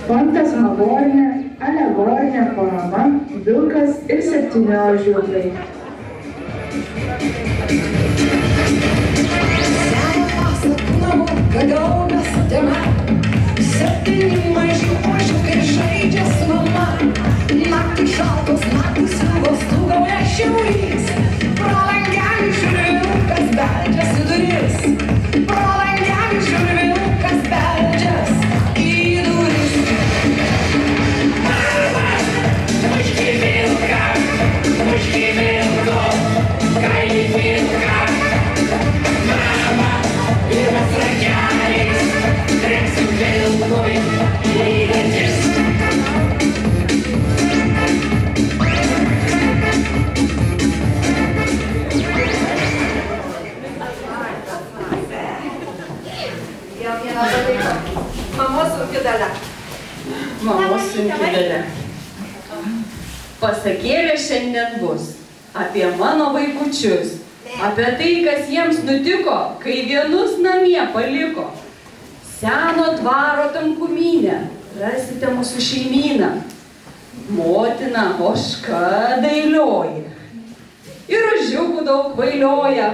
Fantasmagorinė, alegorinė parama, Vilkas ir 7 ožiukai. Seno pastatų namų gadogas tema, 7 maži ožiukai žaidžia su mama. Naktį šaltos, naktį sriubos, stūgauja šiaurys. Pro langelį žiūri Vilkas beldžias į duris. Pro langelį žiūri Vilkas beldžias į duris. Mama, muški Vilką, muški Vilko, kailį Vilką. Mama, pirmas rageliais, trenksiu Vilkui į dantis. Mamos sunki dalia. Mamos sunki dalia. Pasakėlė šiandien bus apie mano vaikučius, apie tai, kas jiems nutiko, kai vienus namie paliko. Seno dvaro tankumynę rasite mūsų šeimyną. Motina ožka dailioji ir ožiukų daug vailioja.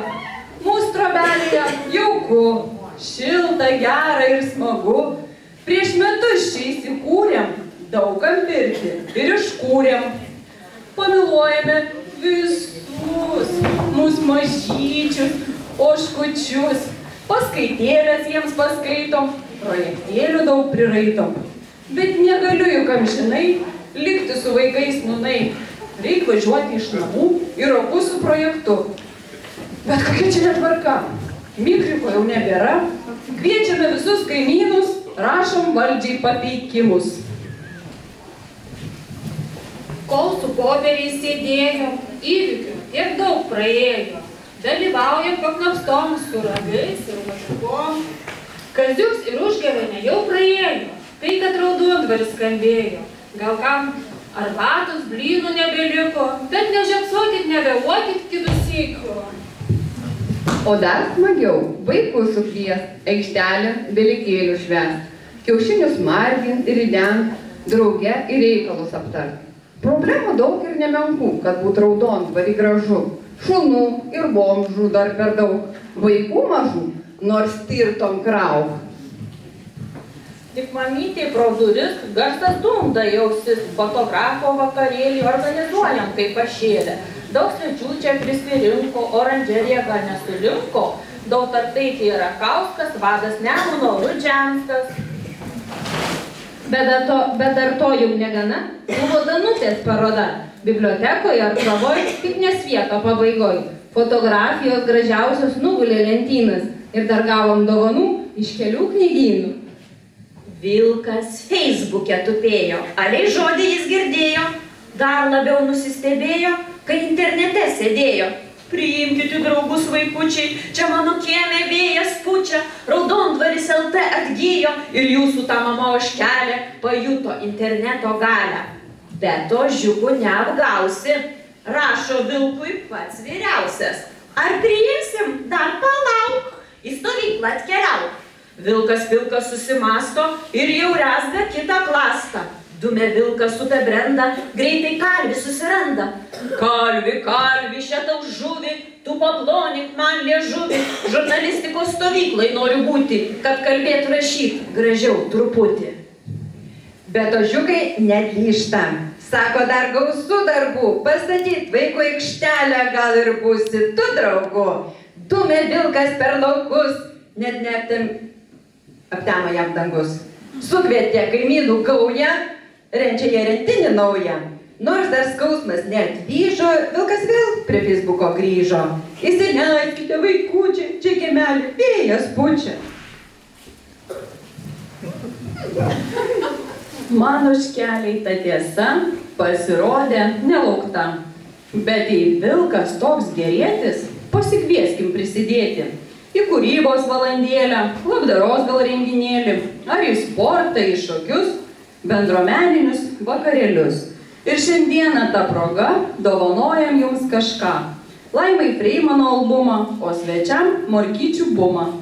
Mūsų trobelėje jauku, šilta, gera ir smagu. Prieš metus čia įsikūrėm, daugam pirti ir iškūrėm. Pamiluojame visus mūsų mažyčius, ožkučius. Paskaitėlės jiems paskaitom, projektėlių daug priraitom. Bet negaliu juk amžinai likti su vaikais nūnai. Reik važiuoti iš namų ir roku su projektu. Bet kokia čia netvarka? Mikriko jau nebėra. Kviečiame visus kaimynus, rašom valdžiai papeikimus. Kol su popieriais sėdėjo, įvykių tiek daug praėjo. Dalyvauja paknapstom su ragais ir vašukom. Kaziuks ir Užgavėnė jau praėjo, tai kad Raudondvaris skambėjo. Gal kam arbatos blynų nebeliko, bet nežiapsokit, nebeuokit kitų sykių. O dar smagiau, vaikus sukvies, aikštelę dalykėlių švęst, kiaušinius margint ir įdent, drauge ir reikalus aptart. Problemų daug ir nemenkų, kad būtų Raudondvarį gražu. Šunų ir bomžų dar per daug, vaikų mažų, nors tirtom krauk. Tik mamytė pro duris garsas dunda jausis, fotografo vakarėlį organizuojam kaip pašėlę. Daug svečių čia prisirinko, oranžerija gal nesulinko, Dautartaitė Rakauskas, vadas Nemuno Rudžianskas. Bet dar to jau negana, buvo Danutės paroda. Bibliotekoje ar travoj, tik nesvieto pabaigoj. Fotografijos gražiausios nugulė lentynas ir dar gavom dovanų iš kelių knygynų. Vilkas Facebook'e tupėjo, aliai žodį jis girdėjo, dar labiau nusistebėjo, kai internete sėdėjo. Priimkite draugus vaikučiai, čia mano kieme vėjas pučia, Raudondvaris LT atgyjo ir jūsų ta mama ožkelė pajuto interneto galią. Bet ožiukų neapgausi, rašo Vilkui pats vyriausias. Ar priimsim? Dar palauk, į stovyklą atkeliauk. Vilkas pilkas susimasto ir jau rezga kitą klastą. Dume Vilkas upė brenda, greitai kalvį susiranda. Kalvi, kalvi, šetau žuvį, tu paplonink man liežuvį. Žurnalistikos stovyklai noriu būti, kad kalbėt rašyt gražiau truputį. Bet ožiukai neatlyžta. Sako, dar gausų darbų, pastatyt vaikų aikštelę gal ir būsi tu draugu. Dumė Vilkas per laukus, net aptemo jam dangus. Sukvietė kaimynų gaują, renčia jie rentinį naują. Nors dar skausmas neatvyžo, Vilkas vėl prie Facebooko grįžo. Įsileiskite vaikučiai, čia kiemelį vėjas pučia. Mano ožkeliai ta tiesa pasirodė nelaukta. Bet jei Vilkas toks gerėtis, pasikvieskim prisidėti. Į kūrybos valandėlę, labdaros gal renginėlį, ar į sportą, į šokius, bendruomeninius vakarėlius. Ir šiandieną tą progą dovanojam jums kažką. Laimai Freimano albumą, o svečiam morkyčių bumą.